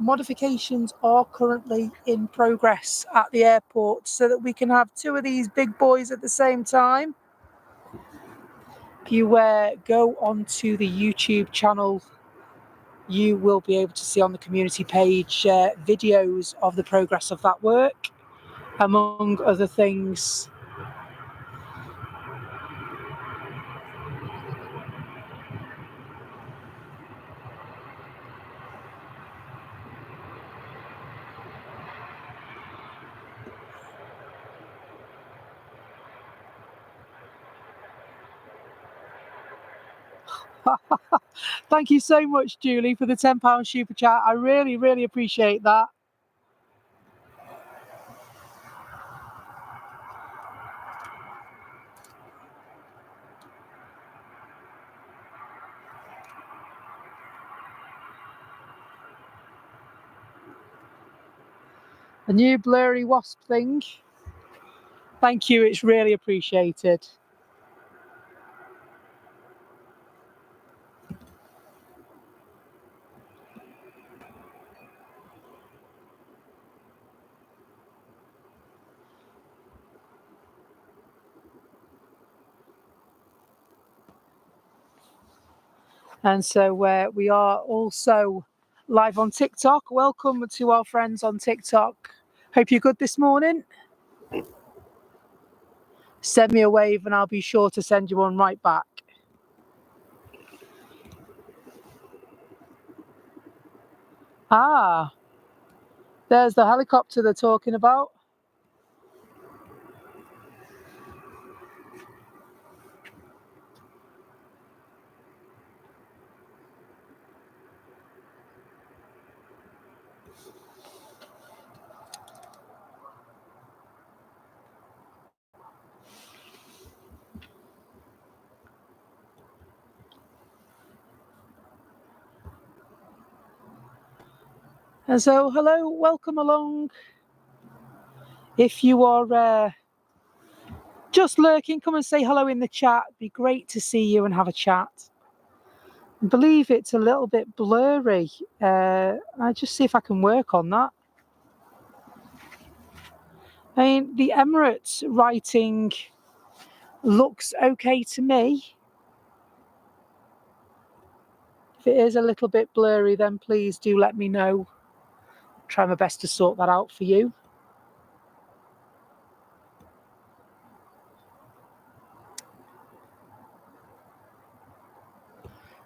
Modifications are currently in progress at the airport so that we can have two of these big boys at the same time. If you go onto the YouTube channel, you will be able to see on the community page videos of the progress of that work, among other things. Thank you so much, Julie, for the £10 super chat. I really, really appreciate that. A new blurry wasp thing. Thank you, it's really appreciated. And so we are also live on TikTok. Welcome to our friends on TikTok. Hope you're good this morning. Send me a wave and I'll be sure to send you one right back. Ah, there's the helicopter they're talking about. And so, hello, welcome along. If you are just lurking, come and say hello in the chat. It'd be great to see you and have a chat. I believe it's a little bit blurry. I'll just see if I can work on that. I mean, the Emirates writing looks okay to me. If it is a little bit blurry, then please do let me know. Try my best to sort that out for you.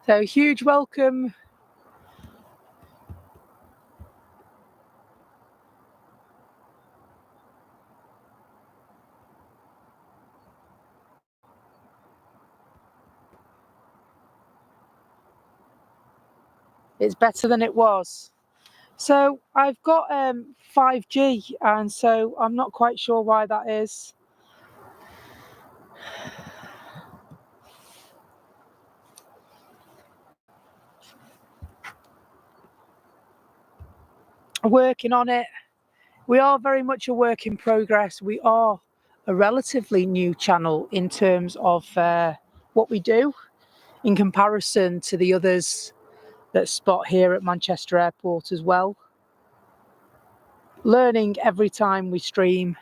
So huge welcome. It's better than it was. So I've got 5G, and so I'm not quite sure why that is. Working on it. We are very much a work in progress. We are a relatively new channel in terms of what we do in comparison to the others that spot here at Manchester Airport as well. Learning every time we stream.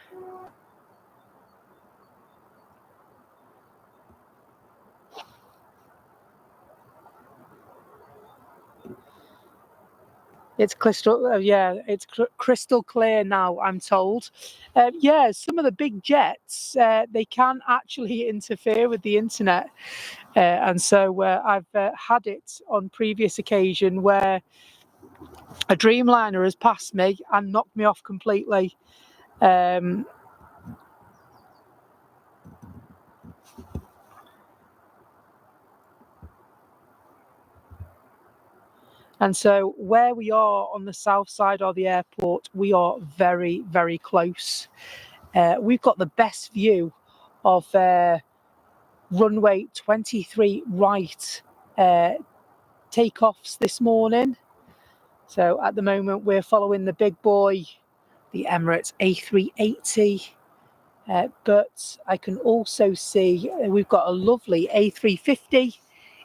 It's crystal, it's crystal clear now, I'm told. Yeah, some of the big jets, they can actually interfere with the internet. And so I've had it on previous occasion where a Dreamliner has passed me and knocked me off completely. And so where we are on the south side of the airport, we are very, very close. We've got the best view of runway 23 right takeoffs this morning. So at the moment we're following the big boy, the Emirates A380. But I can also see we've got a lovely A350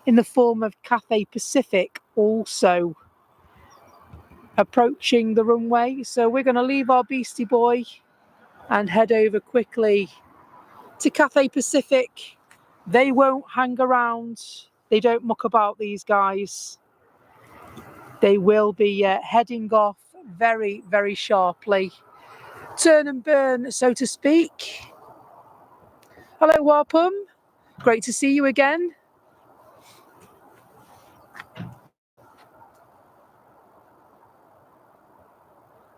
in the form of Cathay Pacific also approaching the runway. So we're going to leave our beastie boy and head over quickly to Cathay Pacific. They won't hang around. They don't muck about, these guys. They will be heading off very, very sharply. Turn and burn, so to speak. Hello, Warpum. Great to see you again.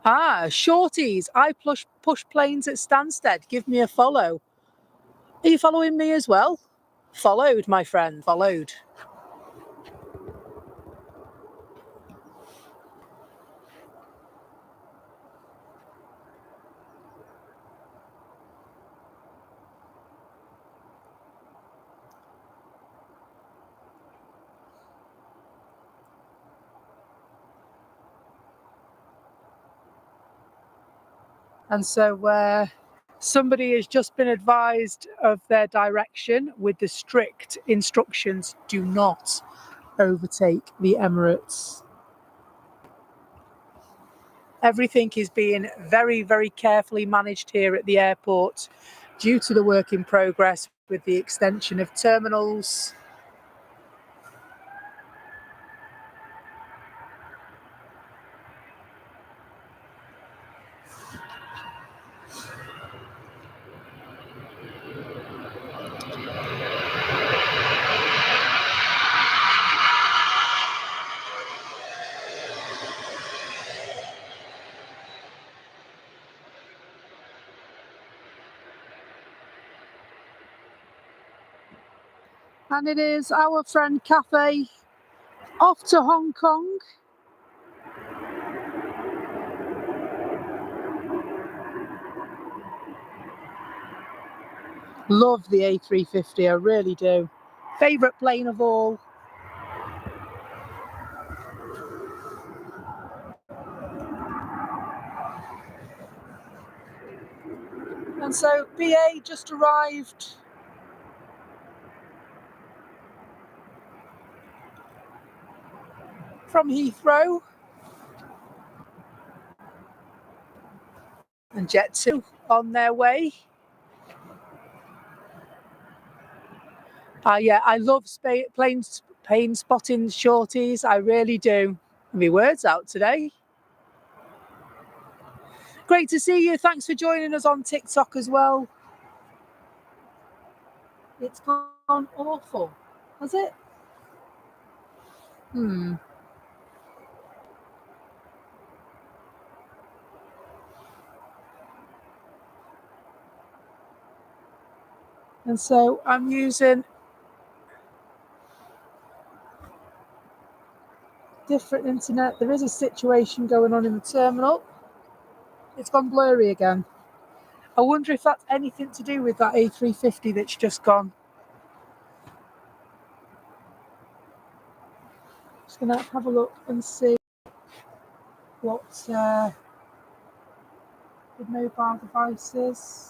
Ah, shorties. I push planes at Stansted. Give me a follow. Are you following me as well? Followed, my friend, followed. And so somebody has just been advised of their direction with the strict instructions: do not overtake the Emirates. Everything is being very, very carefully managed here at the airport due to the work in progress with the extension of terminals. And it is our friend Cathay off to Hong Kong. Love the A350, I really do. Favourite plane of all. And so BA just arrived from Heathrow. And Jet2 on their way. Yeah, I love plane spotting shorties. I really do. My words out today. Great to see you. Thanks for joining us on TikTok as well. It's gone awful, has it? And so I'm using different internet. There is a situation going on in the terminal. It's gone blurry again. I wonder if that's anything to do with that A350 that's just gone. Just going to have a look and see what the mobile devices.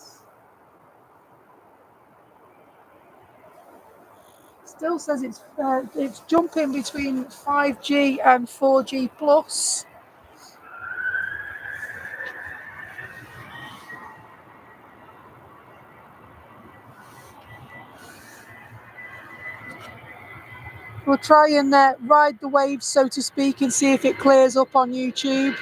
Still says it's jumping between 5G and 4G plus. We'll try and ride the waves, so to speak, and see if it clears up on YouTube.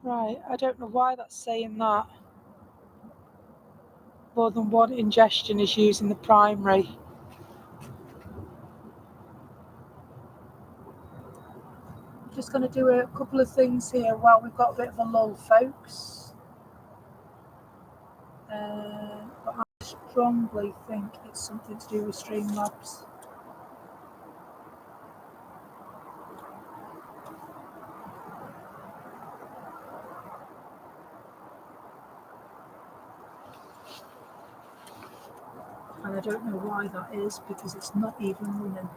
Right, I don't know why that's saying that. More than one ingestion is using the primary. Just going to do a couple of things here while we've got a bit of a lull, folks. But I strongly think it's something to do with Streamlabs. And I don't know why that is, because it's not even running.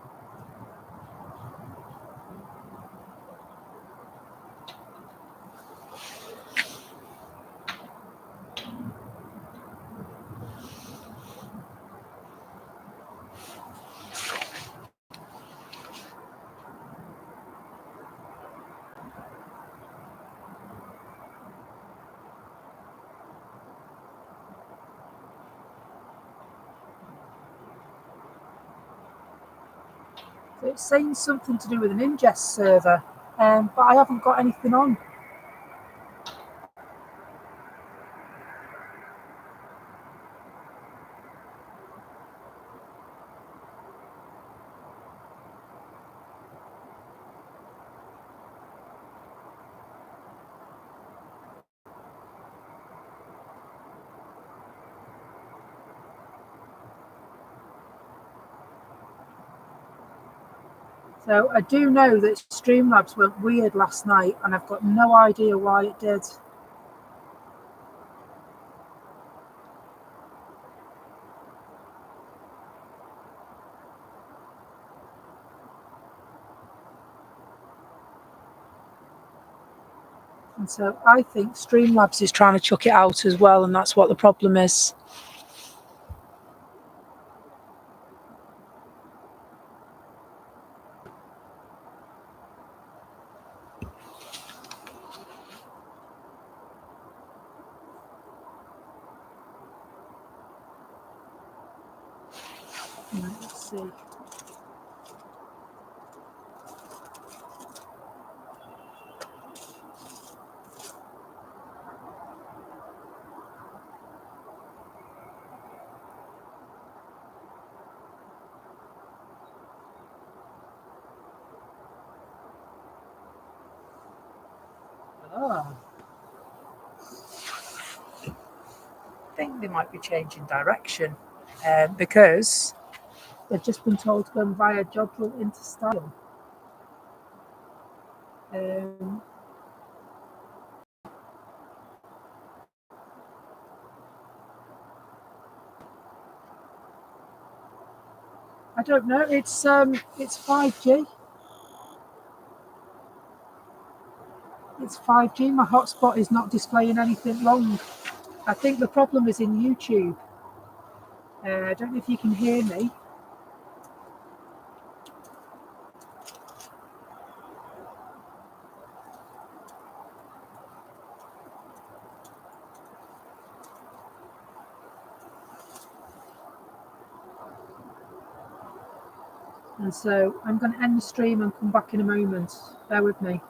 So it's saying something to do with an ingest server, but I haven't got anything on. So I do know that Streamlabs went weird last night, and I've got no idea why it did. And so I think Streamlabs is trying to chuck it out as well, and that's what the problem is. Let's see. I think they might be changing direction because they've just been told to go via Jodrell into Style. I don't know. It's 5G. It's 5G. My hotspot is not displaying anything wrong. I think the problem is in YouTube. I don't know if you can hear me. And so I'm going to end the stream and come back in a moment. Bear with me.